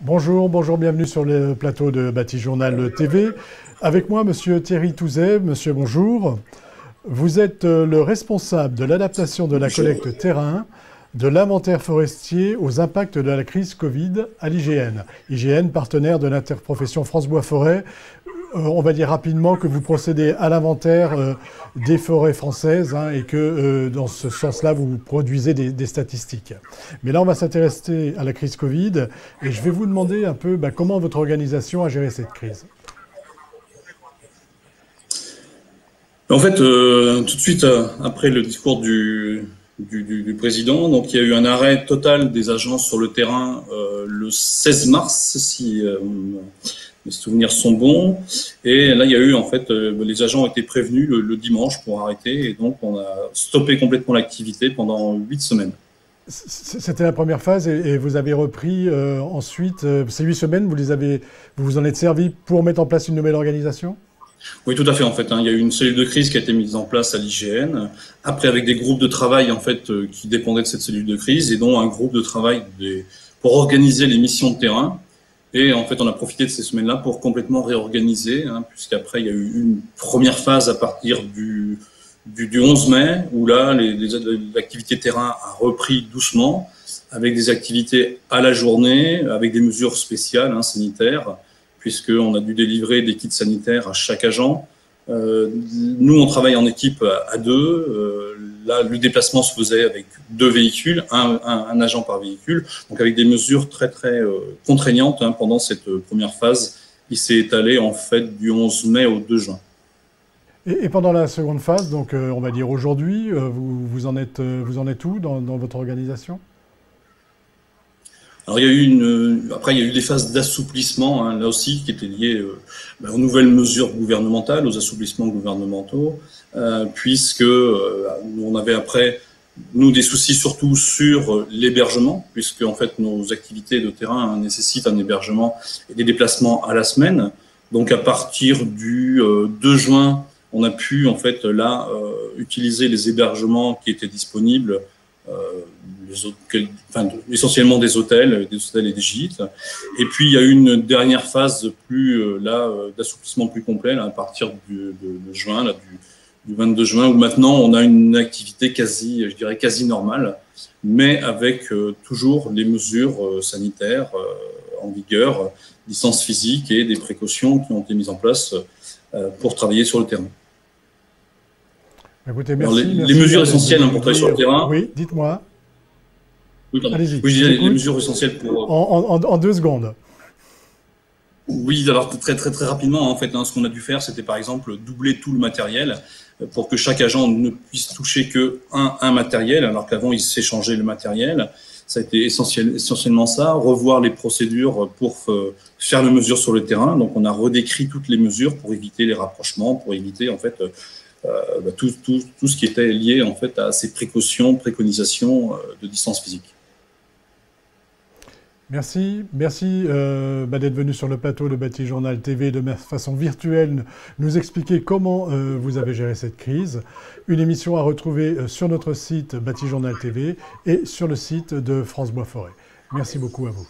Bonjour, bonjour, bienvenue sur le plateau de Batijournal TV. Avec moi, Monsieur Thierry Touzet. Monsieur, bonjour. Vous êtes le responsable de l'adaptation de la collecte terrain, de l'inventaire forestier aux impacts de la crise Covid à l'IGN. IGN, partenaire de l'interprofession France Bois Forêt. On va dire rapidement que vous procédez à l'inventaire des forêts françaises et que dans ce sens-là, vous produisez des statistiques. Mais là, on va s'intéresser à la crise Covid et je vais vous demander un peu comment votre organisation a géré cette crise. En fait, tout de suite après le discours du président, donc il y a eu un arrêt total des agents sur le terrain le 16 mars, si mes souvenirs sont bons. Et là, il y a eu, en fait, les agents ont été prévenus le dimanche pour arrêter. Et donc, on a stoppé complètement l'activité pendant 8 semaines. C'était la première phase et vous avez repris ensuite, ces 8 semaines, vous vous en êtes servi pour mettre en place une nouvelle organisation ? Oui, tout à fait, en fait. Il y a eu une cellule de crise qui a été mise en place à l'IGN. Après, avec des groupes de travail, en fait, qui dépendaient de cette cellule de crise et dont un groupe de travail pour organiser les missions de terrain. Et en fait, on a profité de ces semaines-là pour complètement réorganiser, puisqu'après, il y a eu une première phase à partir du 11 mai, où là, l'activité terrain a repris doucement, avec des activités à la journée, avec des mesures spéciales sanitaires, puisqu'on a dû délivrer des kits sanitaires à chaque agent. Nous, on travaille en équipe à deux. Là, le déplacement se faisait avec 2 véhicules, un agent par véhicule, donc avec des mesures très contraignantes pendant cette première phase qui s'est étalée en fait du 11 mai au 2 juin. Et pendant la seconde phase, donc on va dire aujourd'hui, vous en êtes où dans votre organisation ? Alors, après, il y a eu des phases d'assouplissement, là aussi, qui étaient liées aux nouvelles mesures gouvernementales, aux assouplissements gouvernementaux, puisque on avait après, nous, des soucis surtout sur l'hébergement, puisque, en fait, nos activités de terrain nécessitent un hébergement et des déplacements à la semaine. Donc, à partir du 2 juin, on a pu, en fait, là, utiliser les hébergements qui étaient disponibles, essentiellement des hôtels et des gîtes. Et puis, il y a eu une dernière phase d'assouplissement plus complet, là, à partir de juin, là, du 22 juin, où maintenant, on a une activité quasi normale, mais avec toujours les mesures sanitaires en vigueur, distance physique et des précautions qui ont été mises en place pour travailler sur le terrain. Écoutez, merci. Alors, les mesures essentielles pour travailler sur le terrain. Oui, dites-moi. Allez-y. Oui, je disais les mesures essentielles pour. En 2 secondes. Oui, alors très rapidement, en fait, ce qu'on a dû faire, c'était par exemple doubler tout le matériel pour que chaque agent ne puisse toucher que un matériel, alors qu'avant il s'échangeait le matériel. Ça a été essentiellement ça. Revoir les procédures pour faire les mesures sur le terrain. Donc, on a redécrit toutes les mesures pour éviter les rapprochements, pour éviter en fait tout ce qui était lié en fait à ces préconisations de distance physique. Merci d'être venu sur le plateau de Batijournal TV de façon virtuelle, nous expliquer comment vous avez géré cette crise. Une émission à retrouver sur notre site Batijournal TV et sur le site de France Bois Forêt. Merci beaucoup à vous.